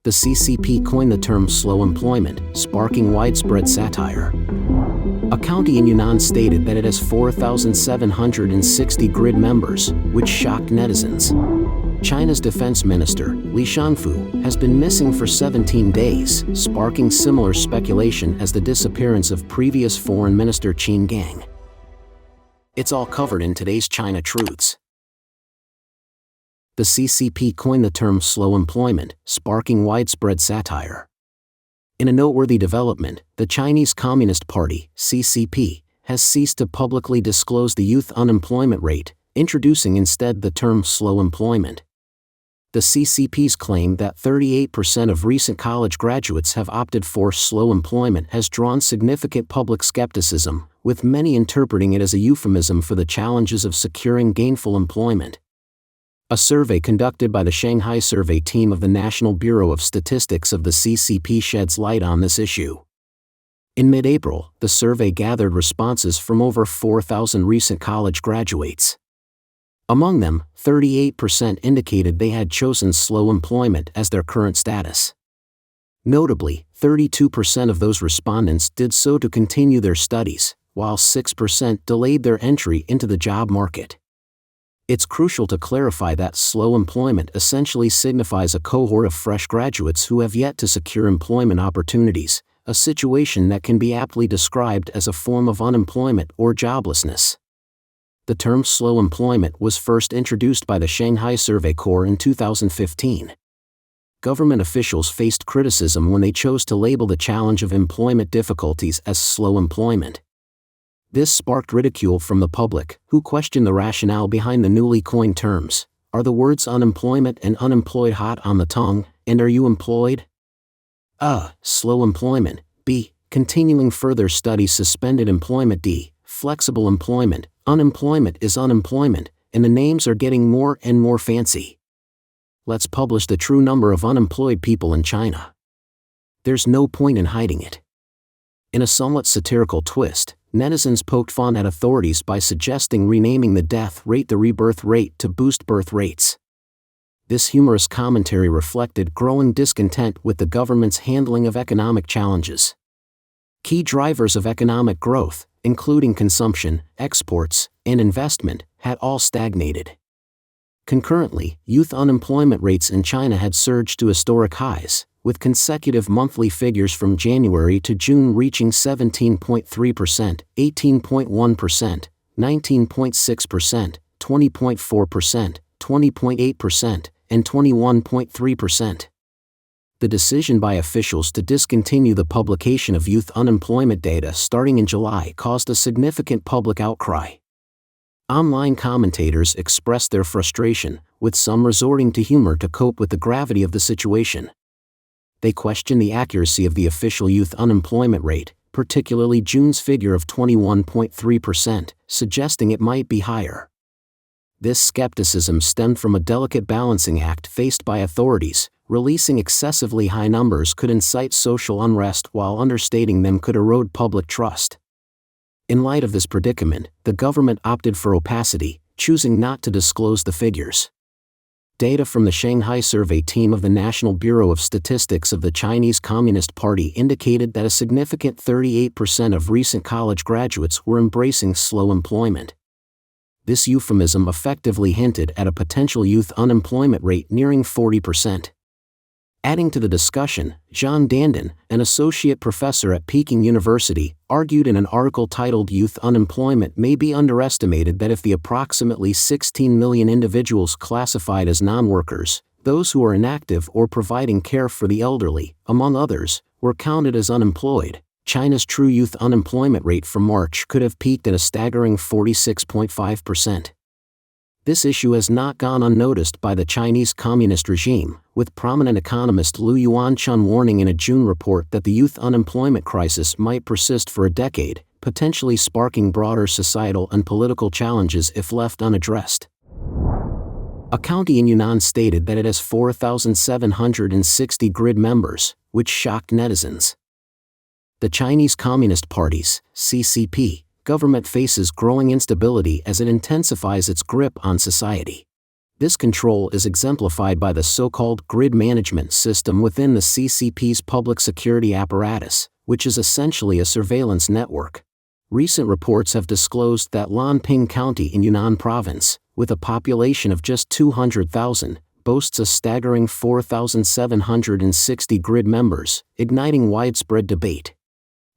The CCP coined the term slow employment, sparking widespread satire. A county in Yunnan stated that it has 4,760 grid members, which shocked netizens. China's defense minister, Li Shangfu, has been missing for 17 days, sparking similar speculation as the disappearance of previous foreign minister Qin Gang. It's all covered in today's China Truths. The CCP coined the term slow employment, sparking widespread satire. In a noteworthy development, the Chinese Communist Party, CCP, has ceased to publicly disclose the youth unemployment rate, introducing instead the term slow employment. The CCP's claim that 38% of recent college graduates have opted for slow employment has drawn significant public skepticism, with many interpreting it as a euphemism for the challenges of securing gainful employment. A survey conducted by the Shanghai survey team of the National Bureau of Statistics of the CCP sheds light on this issue. In mid-April, the survey gathered responses from over 4,000 recent college graduates. Among them, 38% indicated they had chosen slow employment as their current status. Notably, 32% of those respondents did so to continue their studies, while 6% delayed their entry into the job market. It's crucial to clarify that slow employment essentially signifies a cohort of fresh graduates who have yet to secure employment opportunities, a situation that can be aptly described as a form of unemployment or joblessness. The term slow employment was first introduced by the Shanghai Survey Corps in 2015. Government officials faced criticism when they chose to label the challenge of employment difficulties as slow employment. This sparked ridicule from the public, who questioned the rationale behind the newly coined terms. Are the words unemployment and unemployed hot on the tongue, and are you employed? Slow employment. B. Continuing further studies suspended employment. D. Flexible employment. Unemployment is unemployment, and the names are getting more and more fancy. Let's publish the true number of unemployed people in China. There's no point in hiding it. In a somewhat satirical twist, netizens poked fun at authorities by suggesting renaming the death rate the rebirth rate to boost birth rates. This humorous commentary reflected growing discontent with the government's handling of economic challenges. Key drivers of economic growth, including consumption, exports, and investment, had all stagnated. Concurrently, youth unemployment rates in China had surged to historic highs, with consecutive monthly figures from January to June reaching 17.3%, 18.1%, 19.6%, 20.4%, 20.8%, and 21.3%. The decision by officials to discontinue the publication of youth unemployment data starting in July caused a significant public outcry. Online commentators expressed their frustration, with some resorting to humor to cope with the gravity of the situation. They questioned the accuracy of the official youth unemployment rate, particularly June's figure of 21.3%, suggesting it might be higher. This skepticism stemmed from a delicate balancing act faced by authorities. Releasing excessively high numbers could incite social unrest, while understating them could erode public trust. In light of this predicament, the government opted for opacity, choosing not to disclose the figures. Data from the Shanghai survey team of the National Bureau of Statistics of the Chinese Communist Party indicated that a significant 38% of recent college graduates were embracing slow employment. This euphemism effectively hinted at a potential youth unemployment rate nearing 40%. Adding to the discussion, Zhang Dandan, an associate professor at Peking University, argued in an article titled "Youth Unemployment May Be Underestimated" that if the approximately 16 million individuals classified as non-workers, those who are inactive or providing care for the elderly, among others, were counted as unemployed, China's true youth unemployment rate for March could have peaked at a staggering 46.5%. This issue has not gone unnoticed by the Chinese Communist regime, with prominent economist Lu Yuanchun warning in a June report that the youth unemployment crisis might persist for a decade, potentially sparking broader societal and political challenges if left unaddressed. A county in Yunnan stated that it has 4,760 grid members, which shocked netizens. The Chinese Communist Party's CCP government faces growing instability as it intensifies its grip on society. This control is exemplified by the so-called grid management system within the CCP's public security apparatus, which is essentially a surveillance network. Recent reports have disclosed that Lanping County in Yunnan Province, with a population of just 200,000, boasts a staggering 4,760 grid members, igniting widespread debate.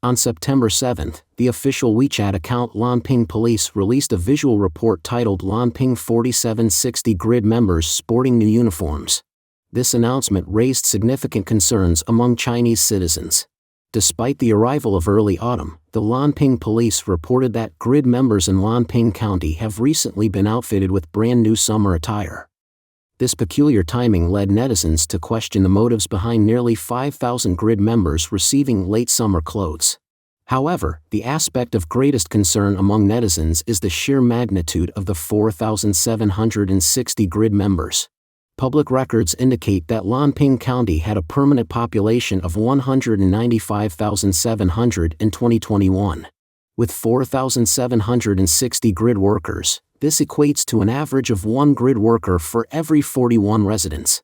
On September 7, the official WeChat account Lanping Police released a visual report titled Lanping 4760 grid members sporting new uniforms. This announcement raised significant concerns among Chinese citizens. Despite the arrival of early autumn, the Lanping Police reported that grid members in Lanping County have recently been outfitted with brand new summer attire. This peculiar timing led netizens to question the motives behind nearly 5,000 grid members receiving late summer clothes. However, the aspect of greatest concern among netizens is the sheer magnitude of the 4,760 grid members. Public records indicate that Lanping County had a permanent population of 195,700 in 2021. With 4,760 grid workers, this equates to an average of one grid worker for every 41 residents.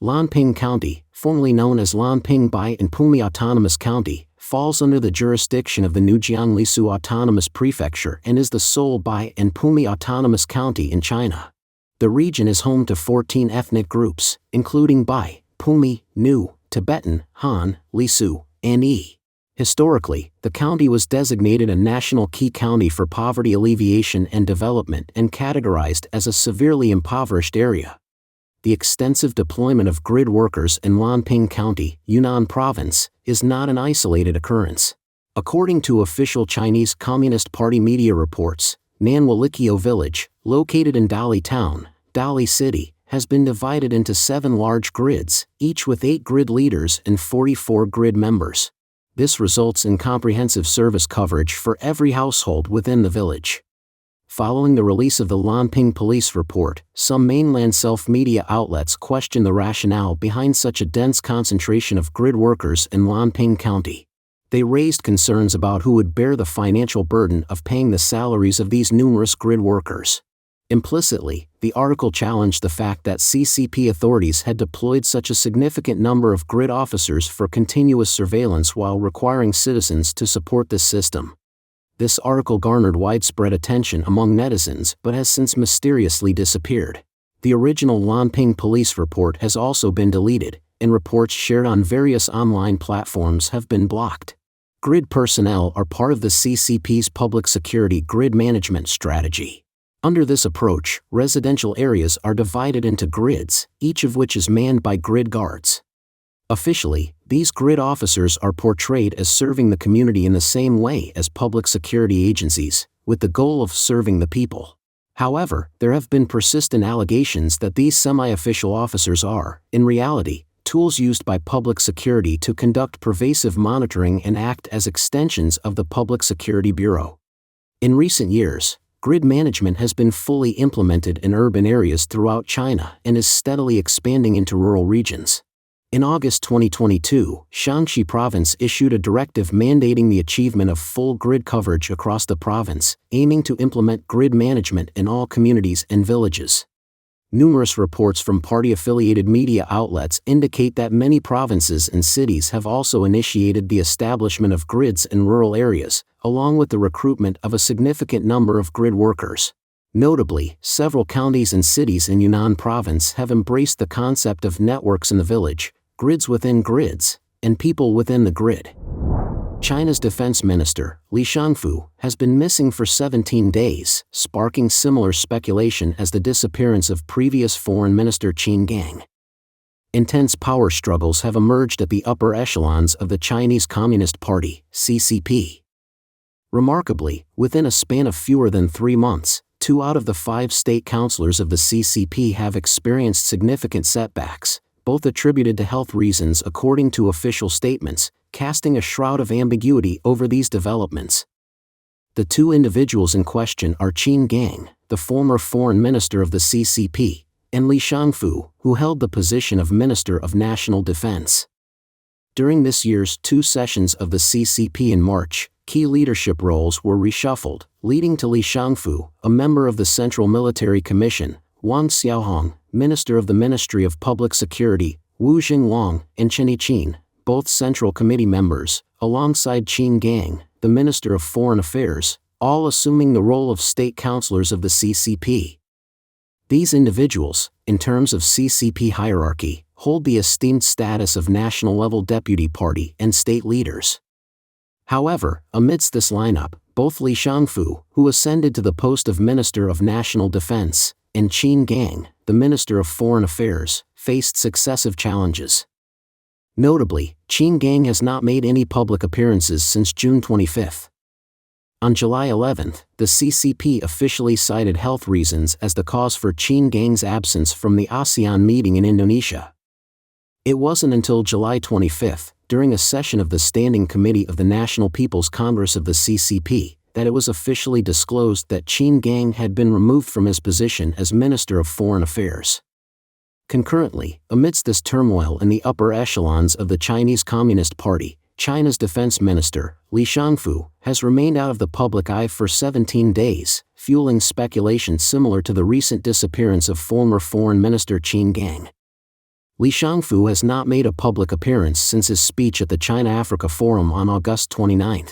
Lanping County, formerly known as Lanping Bai and Pumi Autonomous County, falls under the jurisdiction of the new Jiangsu Autonomous Prefecture and is the sole Bai and Pumi Autonomous County in China. The region is home to 14 ethnic groups, including Bai, Pumi, Nu, Tibetan, Han, Lisu, and Yi. Historically, the county was designated a national key county for poverty alleviation and development and categorized as a severely impoverished area. The extensive deployment of grid workers in Lanping County, Yunnan Province, is not an isolated occurrence. According to official Chinese Communist Party media reports, Nanwalikio Village, located in Dali Town, Dali City, has been divided into 7 large grids, each with 8 grid leaders and 44 grid members. This results in comprehensive service coverage for every household within the village. Following the release of the Lanping Police report, some mainland self-media outlets question the rationale behind such a dense concentration of grid workers in Lanping County. They raised concerns about who would bear the financial burden of paying the salaries of these numerous grid workers. Implicitly, the article challenged the fact that CCP authorities had deployed such a significant number of grid officers for continuous surveillance while requiring citizens to support this system. This article garnered widespread attention among netizens but has since mysteriously disappeared. The original Lanping Police report has also been deleted, and reports shared on various online platforms have been blocked. Grid personnel are part of the CCP's public security grid management strategy. Under this approach, residential areas are divided into grids, each of which is manned by grid guards. Officially, these grid officers are portrayed as serving the community in the same way as public security agencies, with the goal of serving the people. However, there have been persistent allegations that these semi-official officers are, in reality, tools used by public security to conduct pervasive monitoring and act as extensions of the Public Security Bureau. In recent years, grid management has been fully implemented in urban areas throughout China and is steadily expanding into rural regions. In August 2022, Shanxi Province issued a directive mandating the achievement of full grid coverage across the province, aiming to implement grid management in all communities and villages. Numerous reports from party-affiliated media outlets indicate that many provinces and cities have also initiated the establishment of grids in rural areas, along with the recruitment of a significant number of grid workers. Notably, several counties and cities in Yunnan Province have embraced the concept of networks in the village, grids within grids, and people within the grid. China's defense minister, Li Shangfu, has been missing for 17 days, sparking similar speculation as the disappearance of previous Foreign Minister Qin Gang. Intense power struggles have emerged at the upper echelons of the Chinese Communist Party, CCP. Remarkably, within a span of fewer than 3 months, 2 out of the 5 state councillors of the CCP have experienced significant setbacks, both attributed to health reasons according to official statements, casting a shroud of ambiguity over these developments. The 2 individuals in question are Qin Gang, the former foreign minister of the CCP, and Li Shangfu, who held the position of Minister of National Defense. During this year's 2 sessions of the CCP in March, key leadership roles were reshuffled, leading to Li Shangfu, a member of the Central Military Commission, Wang Xiaohong, Minister of the Ministry of Public Security, Wu Jingwang, and Chen Yiqin, both Central Committee members, alongside Qin Gang, the Minister of Foreign Affairs, all assuming the role of state councillors of the CCP. These individuals, in terms of CCP hierarchy, hold the esteemed status of national-level deputy party and state leaders. However, amidst this lineup, both Li Shangfu, who ascended to the post of Minister of National Defense, and Qin Gang, the Minister of Foreign Affairs, faced successive challenges. Notably, Qin Gang has not made any public appearances since June 25. On July 11, the CCP officially cited health reasons as the cause for Qin Gang's absence from the ASEAN meeting in Indonesia. It wasn't until July 25, during a session of the Standing Committee of the National People's Congress of the CCP, that it was officially disclosed that Qin Gang had been removed from his position as Minister of Foreign Affairs. Concurrently, amidst this turmoil in the upper echelons of the Chinese Communist Party, China's Defense Minister, Li Shangfu, has remained out of the public eye for 17 days, fueling speculation similar to the recent disappearance of former Foreign Minister Qin Gang. Li Shangfu has not made a public appearance since his speech at the China-Africa Forum on August 29.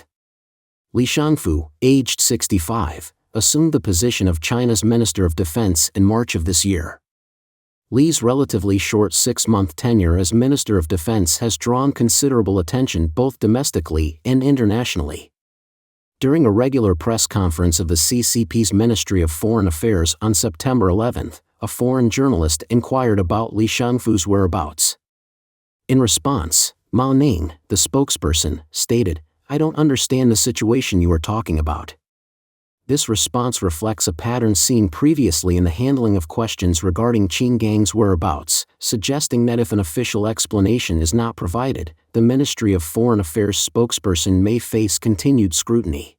Li Shangfu, aged 65, assumed the position of China's Minister of Defense in March of this year. Li's relatively short 6-month tenure as Minister of Defense has drawn considerable attention both domestically and internationally. During a regular press conference of the CCP's Ministry of Foreign Affairs on September 11, a foreign journalist inquired about Li Shangfu's whereabouts. In response, Mao Ning, the spokesperson, stated, "I don't understand the situation you are talking about." This response reflects a pattern seen previously in the handling of questions regarding Qin Gang's whereabouts, suggesting that if an official explanation is not provided, the Ministry of Foreign Affairs spokesperson may face continued scrutiny.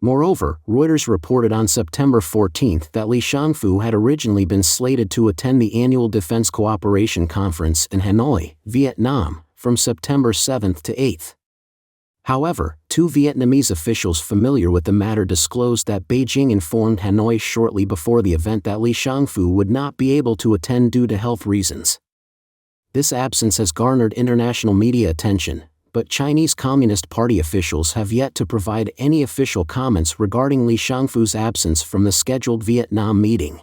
Moreover, Reuters reported on September 14 that Li Shangfu had originally been slated to attend the annual Defense Cooperation Conference in Hanoi, Vietnam, from September 7 to 8. However, two Vietnamese officials familiar with the matter disclosed that Beijing informed Hanoi shortly before the event that Li Shangfu would not be able to attend due to health reasons. This absence has garnered international media attention, but Chinese Communist Party officials have yet to provide any official comments regarding Li Shangfu's absence from the scheduled Vietnam meeting.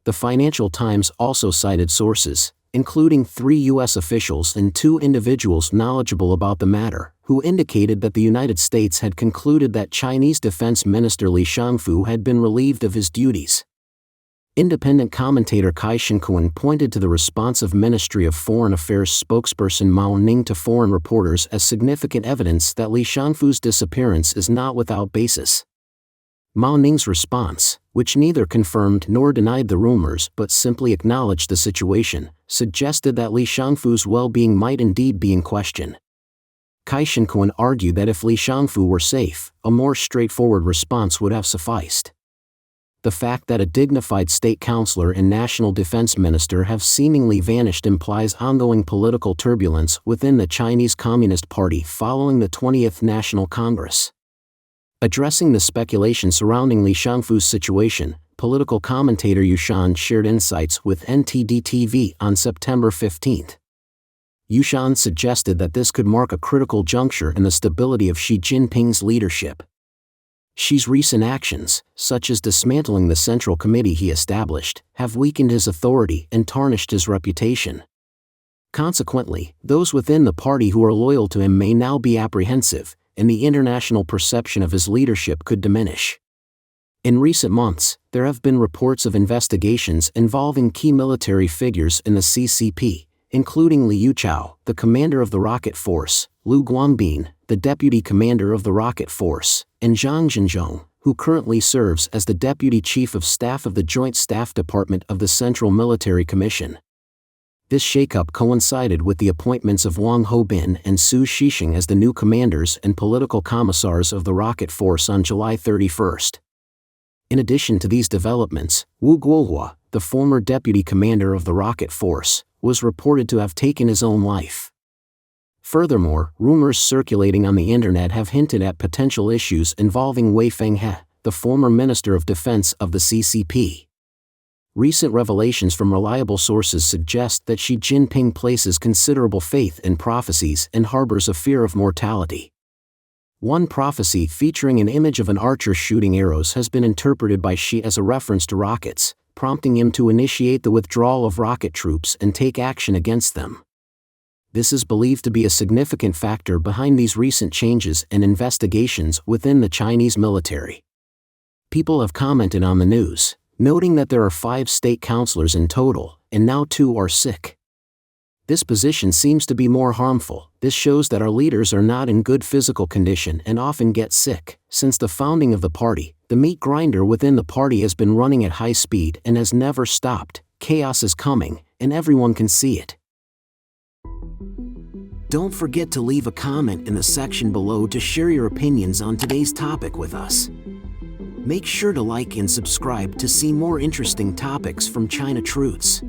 The Financial Times also cited sources, including 3 U.S. officials and 2 individuals knowledgeable about the matter, who indicated that the United States had concluded that Chinese Defense Minister Li Shangfu had been relieved of his duties. Independent commentator Kai Shinkuan pointed to the response of Ministry of Foreign Affairs spokesperson Mao Ning to foreign reporters as significant evidence that Li Shangfu's disappearance is not without basis. Mao Ning's response, which neither confirmed nor denied the rumors but simply acknowledged the situation, suggested that Li Shangfu's well-being might indeed be in question. Kai Shinkuan argued that if Li Shangfu were safe, a more straightforward response would have sufficed. The fact that a dignified state councillor and national defense minister have seemingly vanished implies ongoing political turbulence within the Chinese Communist Party following the 20th National Congress. Addressing the speculation surrounding Li Shangfu's situation, political commentator Yushan shared insights with NTD-TV on September 15. Yushan suggested that this could mark a critical juncture in the stability of Xi Jinping's leadership. Xi's recent actions, such as dismantling the Central Committee he established, have weakened his authority and tarnished his reputation. Consequently, those within the party who are loyal to him may now be apprehensive, and the international perception of his leadership could diminish. In recent months, there have been reports of investigations involving key military figures in the CCP, including Liu Chao, the commander of the rocket force, Liu Guangbin, the deputy commander of the rocket force, and Zhang Zhenzhong, who currently serves as the deputy chief of staff of the Joint Staff Department of the Central Military Commission. This shakeup coincided with the appointments of Wang Houbin and Su Shixing as the new commanders and political commissars of the rocket force on July 31. In addition to these developments, Wu Guohua, the former deputy commander of the rocket force, was reported to have taken his own life. Furthermore, rumors circulating on the internet have hinted at potential issues involving Wei Fenghe, the former Minister of Defense of the CCP. Recent revelations from reliable sources suggest that Xi Jinping places considerable faith in prophecies and harbors a fear of mortality. One prophecy featuring an image of an archer shooting arrows has been interpreted by Xi as a reference to rockets, prompting him to initiate the withdrawal of rocket troops and take action against them. This is believed to be a significant factor behind these recent changes and investigations within the Chinese military. People have commented on the news, noting that there are 5 state councilors in total, and now 2 are sick. This position seems to be more harmful. This shows that our leaders are not in good physical condition and often get sick. Since the founding of the party, the meat grinder within the party has been running at high speed and has never stopped. Chaos is coming, and everyone can see it. Don't forget to leave a comment in the section below to share your opinions on today's topic with us. Make sure to like and subscribe to see more interesting topics from China Truths.